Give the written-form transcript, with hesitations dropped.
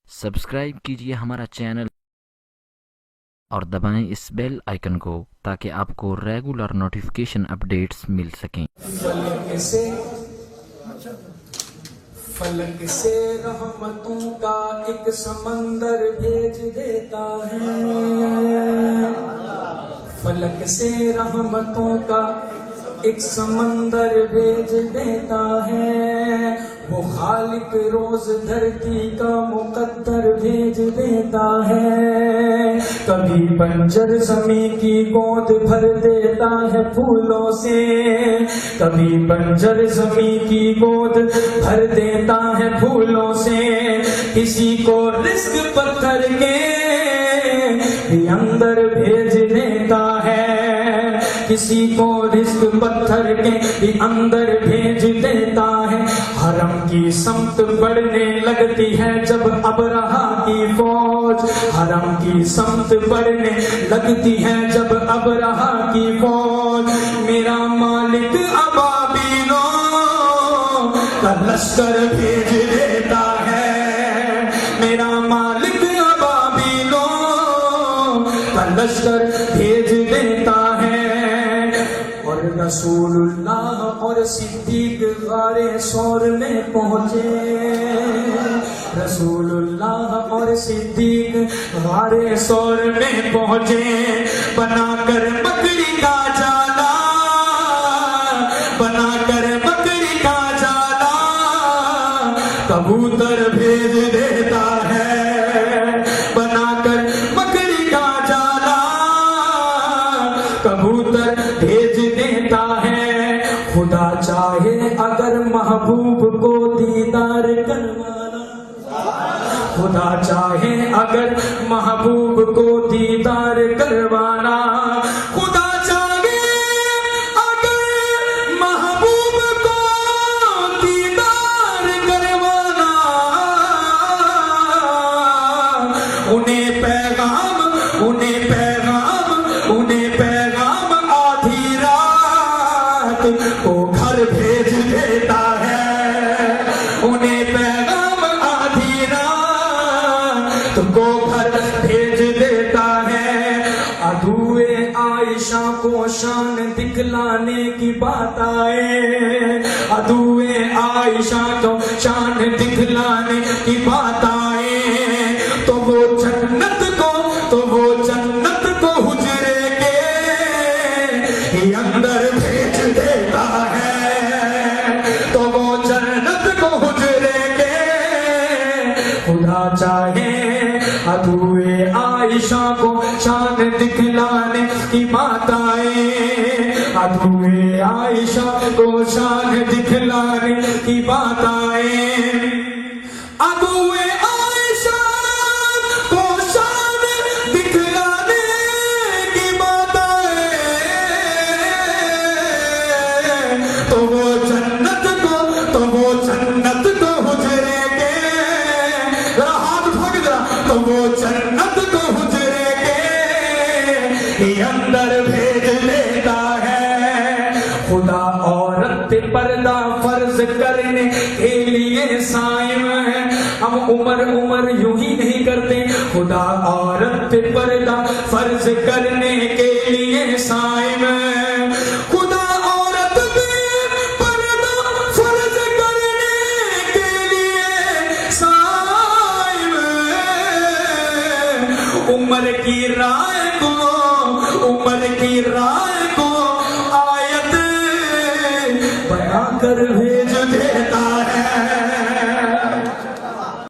Subscribe کیجیے ہمارا channel اور دبائیں اس بیل آئیکن کو تاکہ آپ کو ریگولر نوٹیفیکیشن اپڈیٹس مل سکیں۔ فلک سے رحمتوں کا ایک سمندر بھیج دیتا ہے، فلک سے رحمتوں کا ایک سمندر بھیج دیتا ہے، وہ خالق روز دھرتی کا مقدر بھیج دیتا ہے، کبھی بنجر زمین کی گود بھر دیتا ہے پھولوں سے، کبھی بنجر زمین کی گود بھر دیتا ہے پھولوں سے، کسی کو رزق پتھر کے بھی اندر بھیج دیتا ہے، کسی کو رزق پتھر کے بھی اندر بھیج دیتا ہے، حرم کی سمت بڑھنے لگتی ہے جب ابرہا کی فوج، حرم کی سمت بڑھنے لگتی ہے جب ابرہا کی فوج، میرا مالک ابابیلوں کا لشکر بھیج دیتا ہے، میرا مالک ابابیلوں کا لشکر بھیج دیتا ہے، اور رسول اللہ اور صدیق غار ثور میں پہنچے، رسول اللہ اور صدیق غار ثور میں پہنچے، بنا کر بکری کا جالا، بنا کر بکری کا جالا، کبوتر بھیج دیتا ہے، بنا کر بکری کا جالا، کبوتر بھیج دیتا ہے، خدا چاہے اگر محبوب کو دیدار کروانا، خدا چاہے اگر محبوب کو دیدار کروانا، خدا چاہے اگر محبوب کو دیدار کروانا، انہیں پیغام آدھی رات کو گھر بھیج دیتا ہے، انہیں پیغام آدھی رات کو گھر بھیج دیتا ہے، عدوئے عائشہ کو شان دکھلانے کی بات آئے، عدوئے عائشہ کو شان دکھلانے کی بات آئے، تو وہ جنت کو حجرے کے اندر بھیج دیتا ہے، تو وہ جنت کو حجرے کے، خدا چاہے عدوئے عائشہ کو شان دکھلانے کی بات آئے، عدوئے عائشہ کو شان دکھلانے کی بات آئے، عدوئے عائشہ کو شان دکھلانے کی بات آئے، تو وہ جنت کو حجرے کے، ہاتھ بھگ جا، تو وہ جنت کو حجرے کے اندر بھیج دیتا ہے، خدا عورت پہ پردہ فرض کرنے کے لیے صائم ہے، ہم عمر یوں ہی نہیں کرتے، خدا عورت پہ پردہ فرض کرنے کے لیے صائم ہے، خدا عورت پہ پردہ فرض کرنے کے لیے صائم ہے، عمر کی رائے کو آیت بیان کر بھیج